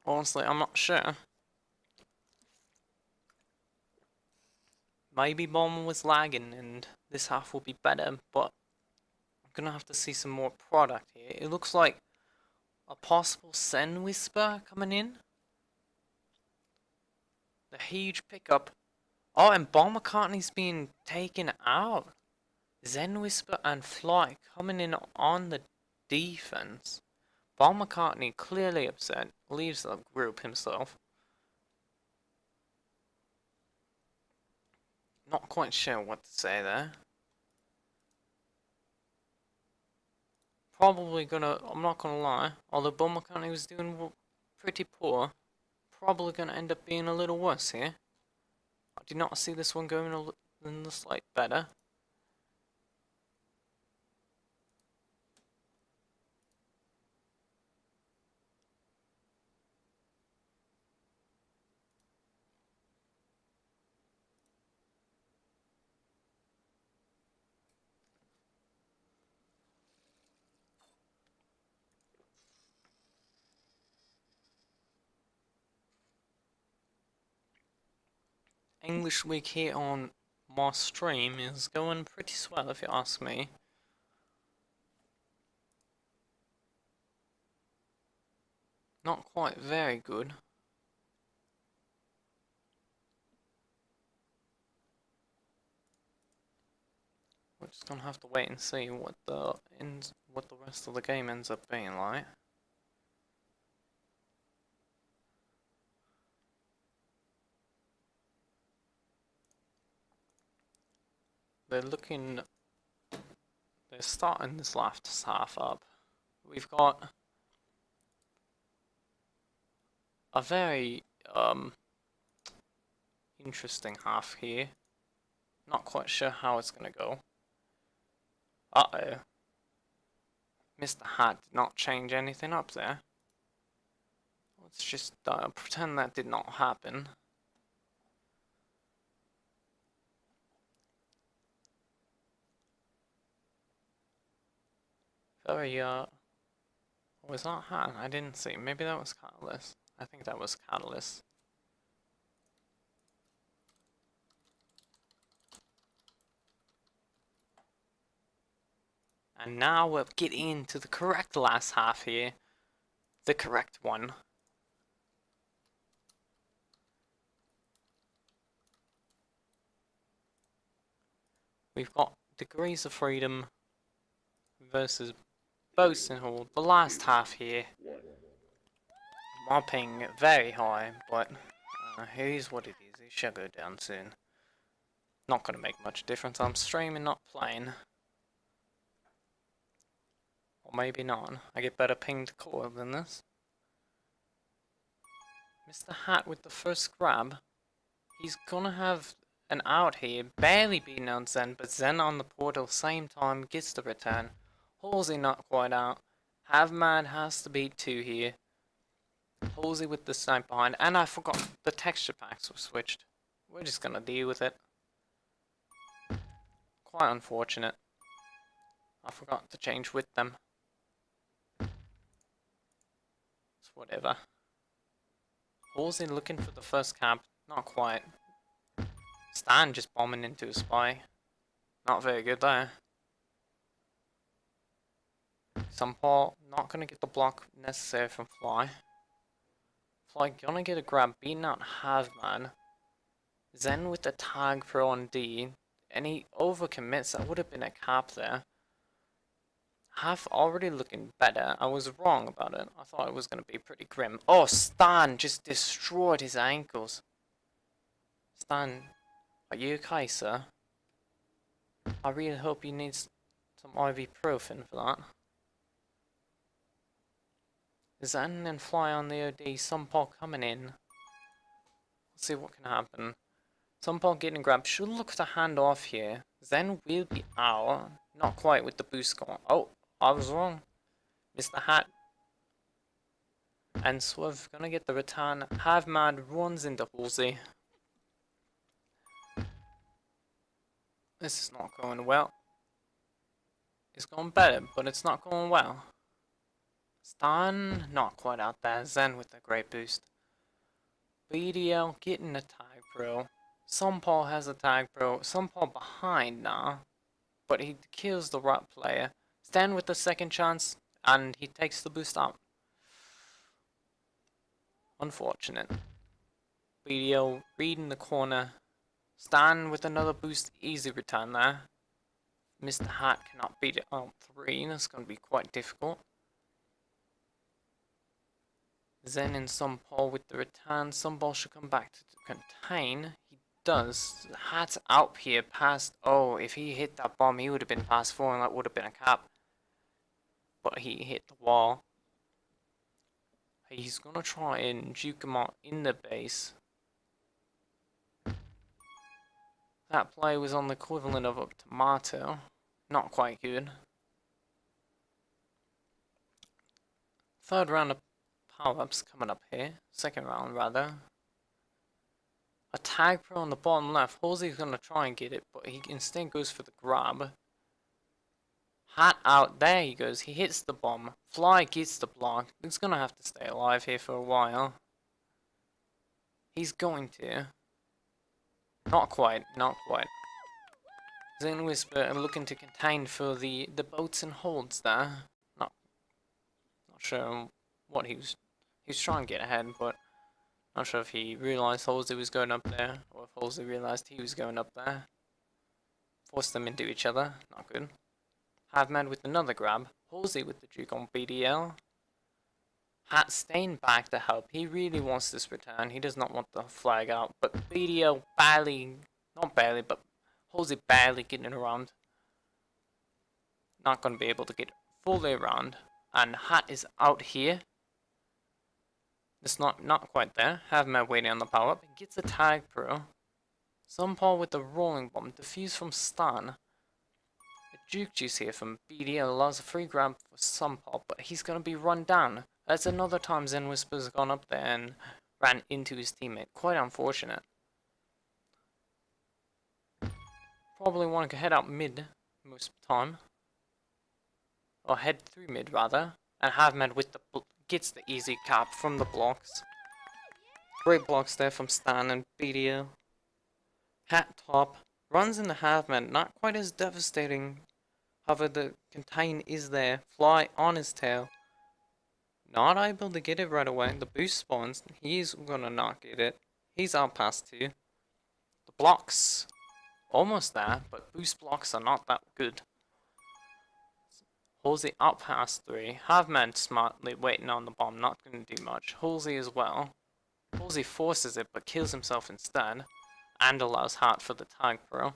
honestly, I'm not sure. Maybe Bomb was lagging and this half will be better, but I'm gonna have to see some more product here. It looks like a possible Zen Whisper coming in. The huge pickup. Oh, and Bomb McCartney's being taken out. Zen Whisper and Fly coming in on the defense. Bomb McCartney clearly upset, leaves the group himself. Not quite sure what to say there. Probably gonna, I'm not gonna lie, although Bomb McCartney was doing pretty poor, probably gonna end up being a little worse here. I did not see this one going in the slight better. English week here on my stream is going pretty swell if you ask me. Not quite very good. We're just gonna have to wait and see what the rest of the game ends up being like. They're starting this last half up. We've got a very interesting half here. Not quite sure how it's gonna go. Uh-oh. Mr. Hat did not change anything up there. Let's just pretend that did not happen. Very, was that Hat? I didn't see. Maybe that was Catalyst. I think that was Catalyst. And now we're getting into the correct last half here. The correct one. We've got Degrees of Freedom versus Boasting Hall. The last half here. Mopping very high, but it is what it is. It shall go down soon. Not gonna make much difference. I'm streaming, not playing. Or maybe not. I get better pinged core than this. Mr. Hat with the first grab. He's gonna have and out here, barely beating out Zen, but Zen on the portal same time gets the return. Halsey not quite out. Havmad has to beat 2 here. Halsey with the snipe behind, and I forgot the texture packs were switched. We're just gonna deal with it. Quite unfortunate. I forgot to change with them. It's whatever. Halsey looking for the first cap. Not quite. Stan just bombing into a spy. Not very good there. Paul not gonna get the block necessary from Fly. Fly gonna get a grab, beating out Havman. Zen with the tag pro on D. And he overcommits. That would have been a cap there. Have already looking better. I was wrong about it. I thought it was going to be pretty grim. Oh, Stan just destroyed his ankles. Stan, are you okay, sir? I really hope you need some ibuprofen for that. Zen and Fly on the OD. Paul coming in. Let's see what can happen. Paul getting grabbed. Should look to hand off here. Zen will be out. Not quite with the boost going. Oh, I was wrong. Mr. Hat. And Swerve gonna get the return. Havmad runs into Halsey. This is not going well. It's going better, but it's not going well. Stan, not quite out there. Zen with the great boost. BDL getting a tag pro. Paul has a tag pro. Paul behind now. But he kills the right player. Stan with the second chance. And he takes the boost out. Unfortunate. BDL reading the corner. Stan with another boost. Easy return there. Mr. Hat cannot beat it out 3. That's going to be quite difficult. Zen and Paul with the return. Paul should come back to contain. He does. Hat's out here past. Oh, if he hit that bomb, he would have been past 4 and that would have been a cap. But he hit the wall. He's gonna try and juke him out in the base. That play was on the equivalent of a tomato. Not quite good. Third round of power-ups coming up here. Second round, rather. A tag pro on the bottom left. Halsey's gonna try and get it, but he instead goes for the grab. Hat out. There he goes. He hits the bomb. Fly gets the block. He's gonna have to stay alive here for a while. He's going to. Not quite. Not quite. Zen Whisper looking to contain for the boats and holds there. Not sure what he was trying to get ahead, but not sure if he realized Halsey was going up there, or if Halsey realized he was going up there. Forced them into each other. Not good. Havman with another grab. Halsey with the juke on BDL. Hat staying back to help. He really wants this return. He does not want the flag out. But BDL barely, not barely, but Halsey barely getting around. Not going to be able to get fully around. And Hat is out here. It's not quite there. Havman waiting on the power up. Gets a tag pro. Paul with the rolling bomb. Defuse from Stan. Juke juice here from BDL allows a free grab for Paul, but he's going to be run down. That's another time Zen Whisper's gone up there and ran into his teammate. Quite unfortunate. Probably want to head out mid most of the time. Or head through mid rather. And Havman with the gets the easy cap from the blocks. Great blocks there from Stan and BDL. Hat top. Runs into Havman. Not quite as devastating. However, the contain is there. Fly on his tail. Not able to get it right away. The boost spawns. He's gonna not get it. He's out past 2. The blocks. Almost there, but boost blocks are not that good. Halsey out past 3. Havman smartly waiting on the bomb. Not gonna do much. Halsey as well. Halsey forces it, but kills himself instead. And allows Hart for the tag pro.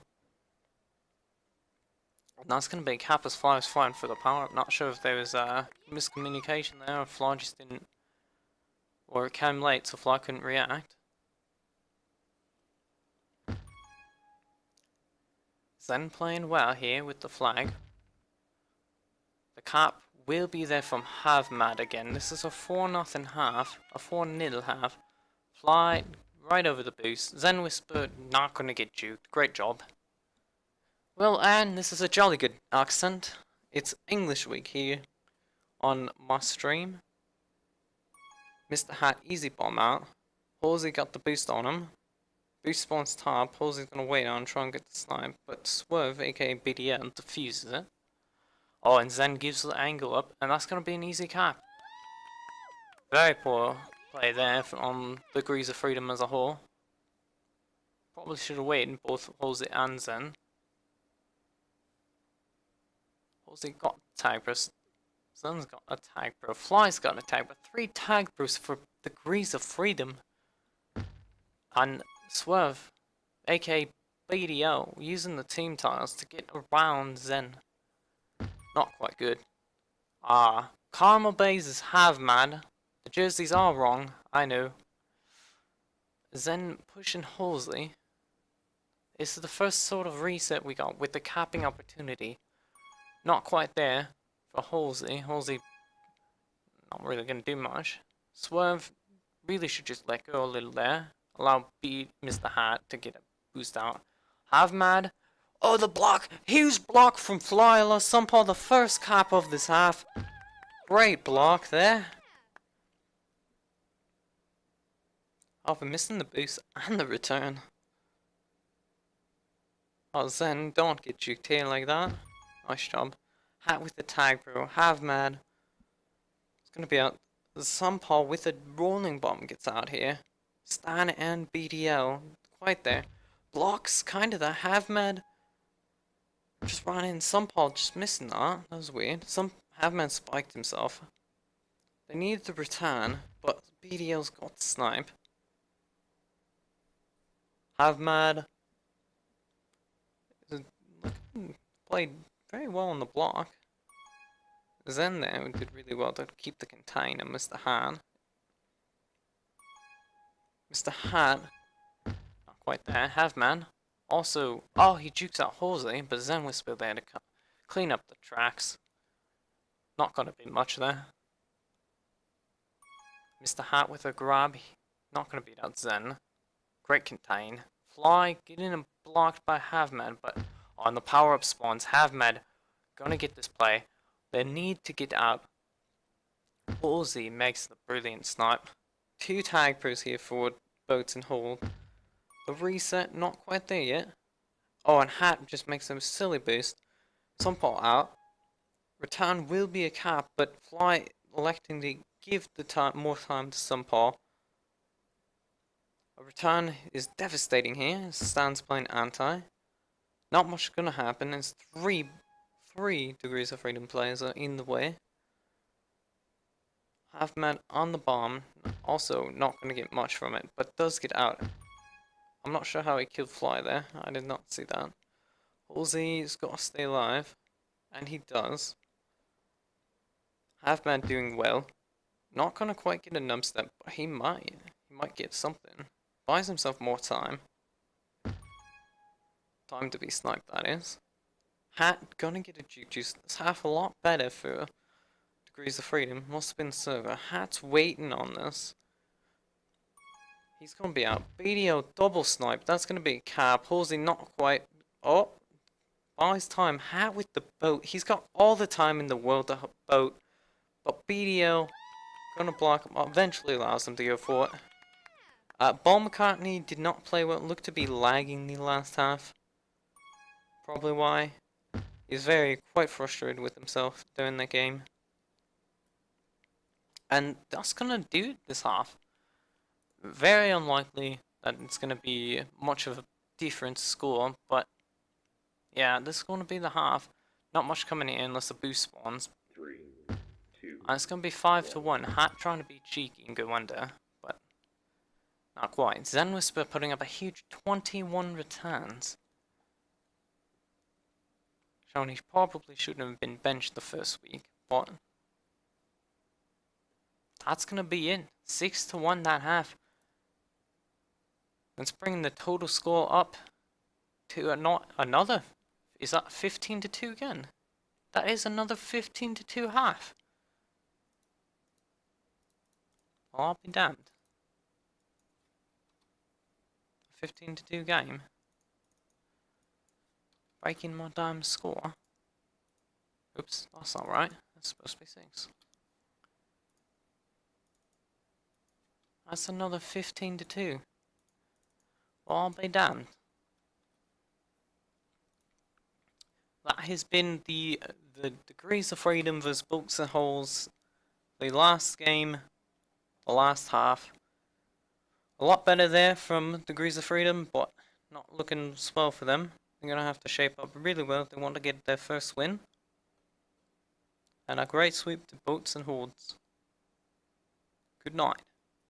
And that's going to be cap as Fly was flying for the power up. Not sure if there was miscommunication there, or Fly just didn't, or it came late so Fly couldn't react. Zen playing well here with the flag. The cap will be there from half mad again. This is a 4-0 half, a 4-0 half. Fly right over the boost. Zen Whisper not gonna get juked. Great job. Well, and this is a jolly good accent. It's English week here on my stream. Mr. Hat easy bomb out. Halsey got the boost on him. Boost spawns top. Halsey's gonna wait on try and get the snipe, but Swerve, aka BDL, defuses it. Oh, and Zen gives the angle up, and that's gonna be an easy cap. Very poor play there from Degrees of Freedom as a whole. Probably should have waited both Halsey and Zen. Halsey got tag bro. Zen's got a tag bro. Fly's got a tag bro. 3 tag bros for Degrees of Freedom. And Swerve, aka BDO, using the team tiles to get around Zen. Not quite good. Caramel Bays is half mad. The jerseys are wrong, I know. Zen pushing Halsey. This is the first sort of reset we got with the capping opportunity. Not quite there for Halsey. Halsey not really going to do much. Swerve really should just let go a little there. Allow Mr. Hat to get a boost out. Half mad. Oh, the block! Huge block from Flyla. Somehow the first cap of this half. Great block there. Oh, we're missing the boost and the return. Oh, Zen, don't get juked here like that. Nice job. Hat with the tag, bro. Half mad. It's gonna be out. Somehow with a rolling bomb gets out here. Stan and BDL. Quite there. Blocks, kind of the half mad. Just ran in. Somehow just missing that. That was weird. Some half man spiked himself. They needed the return, but BDL's got the snipe. Half mad. Played very well on the block. Zen there did really well to keep the contain and Mr. Hat. Mr. Hat, not quite there. Half man. Also, oh, he jukes out Halsey, but Zen Whisper there to clean up the tracks. Not gonna be much there. Mr. Hat with a grab. Not gonna beat out Zen. Great contain. Fly getting him blocked by Halfman, but on the power up spawns, Halfman gonna get this play. They need to get out. Halsey makes the brilliant snipe. 2 tag pros here for boats and hold. The reset not quite there yet. Oh, and Hat just makes a silly boost. Some pot out. Return will be a cap, but Fly electing to give the more time to Sunpaw. A return is devastating here. Stan's playing anti. Not much gonna happen. It's three Degrees of Freedom players are in the way. Half man on the bomb. Also not gonna get much from it, but does get out. I'm not sure how he killed Fly there. I did not see that. Halsey's got to stay alive, and he does. Half man doing well. Not gonna quite get a nub step, but he might. He might get something. Buys himself more time. Time to be sniped, that is. Hat gonna get a juke juice. That's half a lot better for Degrees of Freedom. Must have been server. Hat's waiting on this. He's gonna be out. BDO double snipe. That's gonna be a cap. Halsey not quite. Oh, buys time. Hat with the boat. He's got all the time in the world to boat, but BDO gonna block him. Eventually allows him to go for it. Paul McCartney did not play well. Looked to be lagging the last half. Probably why. He's quite frustrated with himself during the game. And that's gonna do it this half. Very unlikely that it's gonna be much of a different score, but yeah, this is gonna be the half. Not much coming in unless the boost spawns. 3, 2. And it's gonna be 5-1. Hat trying to be cheeky and go under, but not quite. Zen Whisper putting up a huge 21 returns. Showing he probably shouldn't have been benched the first week, but that's gonna be it. 6-1 that half. Let's bring the total score up to another Is that 15-2 again? That is another 15-2 half. Well, I'll be damned. 15-2 game. Breaking my damn score. Oops, that's not right. That's supposed to be 6. That's another 15-2. Well, I'll be damned. That has been the Degrees of Freedom vs Books and Holes. The last game, the last half. A lot better there from Degrees of Freedom, but not looking swell for them. They're going to have to shape up really well if they want to get their first win. And a great sweep to Boats and Hordes. Good night.